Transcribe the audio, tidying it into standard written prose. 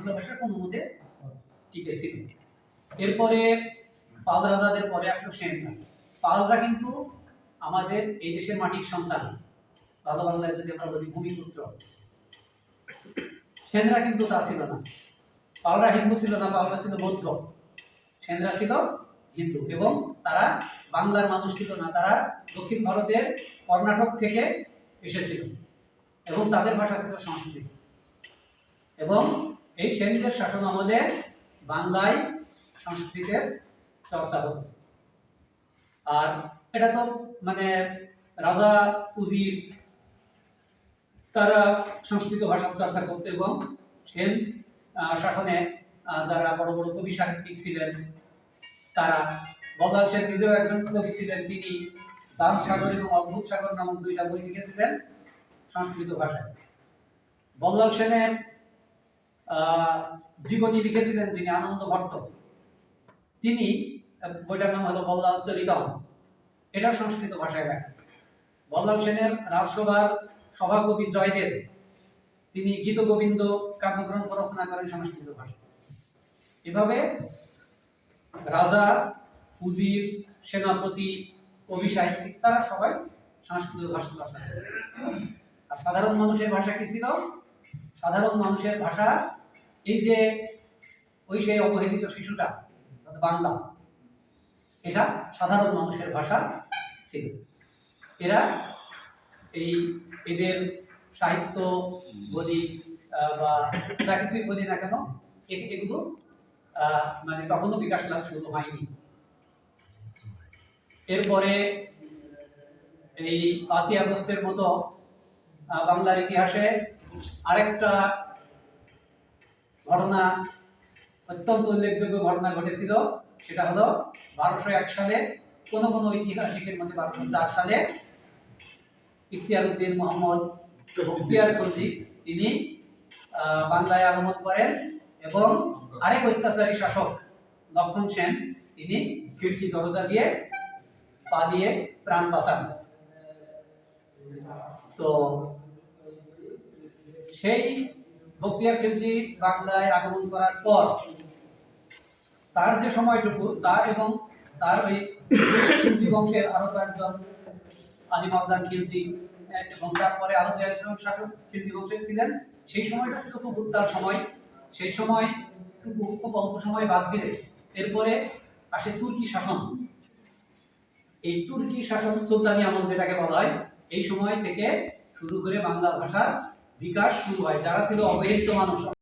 সংস্কৃত ভাষা কোনো মতে টিকে ছিল। এরপরে পাল রাজাদের পরে আসলো সেনরা। পালরা কিন্তু আমাদের এই দেশের মাটির সন্তান, ভালো বাংলায় যদি আমরা বলি ভূমিপুত্র। সেনরা কিন্তু তা ছিল না। পালরা হিন্দু ছিল না, পালরা ছিল বৌদ্ধ। সেনরা ছিল হিন্দু এবং তারা বাংলার মানুষ ছিল না, তারা দক্ষিণ ভারতের কর্ণাটক থেকে এসেছিল এবং তাদের ভাষা ছিল সংস্কৃত। এবং এই সেনদের শাসন আমলে বাংলায় সংস্কৃতের চর্চা হতো। আর এটা তো মানে রাজা উজির তারা সংস্কৃত ভাষা চর্চা করত এবং সেন শাসনে যারা বড় বড় কবি সাহিত্যিক ছিলেন তারা, বল্লাল সেন নিজেও একজন কবি ছিলেন, তিনি দান সাগর এবং অদ্ভুত সাগর নামক দুইটা বই লিখেছিলেন সংস্কৃত ভাষায়। বল্লাল সেনের জীবনী লিখেছিলেন যিনি আনন্দ ভট্ট, তিনি বইটার নাম হলো বল্লাল চরিতম, এটা সংস্কৃত ভাষায় লেখা। বল্লাল সেনের রাজসভার সভাকবি জয়দেব তিনি গীত গোবিন্দ কাব্যগ্রন্থ রচনা করেন সংস্কৃত ভাষায়। এভাবে রাজা, উজির, সেনাপতি, কবি সাহিত্যিক তারা সবাই সংস্কৃত ভাষা চর্চা করে। আর সাধারণ মানুষের ভাষা কি ছিল? সাধারণ মানুষের ভাষা এই যে ওই সেই অবহেলিত শিশুটা বাংলা, এটা সাধারণ মানুষের ভাষা ছিল। এরা এই এদের সাহিত্য বলি বা যা কিছুই বলি না কেন, এগুলো মানে তখনও বিকাশ লাভ শুরু হয়নি। এরপরে এই ৫ই আগস্টের মতো বাংলার ইতিহাসে আরেকটা ঘটনা, অত্যন্ত উল্লেখযোগ্য ঘটনা ঘটেছিল। সেটা হলো ১২০১ সালে, কোন কোন ঐতিহাসিকের মধ্যে ১২০৪ সালে ইখতিয়ার উদ্দিন মোহাম্মদ বখতিয়ার খলজি তিনি বাংলায় আগমন করেন এবং আরেক অত্যাচারী শাসক লক্ষণ সেন তিনি খিড়কি দরজা দিয়ে পা দিয়ে প্রাণ বাঁচান। তো সেই বখতিয়ার খিলজি বাংলায় আগমন করার পর তার যে সময়টুকু, তার এবং তার ওই খিলজি বংশের আরো কয়েকজন আলী মাওদান খিলজি এবং তারপরে আরো দু একজন শাসক খিলজি বংশের ছিলেন, সেই সময়টা ছিল খুব উত্তাল সময়। সেই সময় খুব অল্প সময় বাদ দিলে এরপরে আসে তুর্কি শাসন। এই তুর্কি শাসন, সুলতানি আমল যেটাকে বলা হয়, এই সময় থেকে শুরু করে বাংলা ভাষার বিকাশ শুরু হয়। যারা ছিল অবহেলিত মানুষ,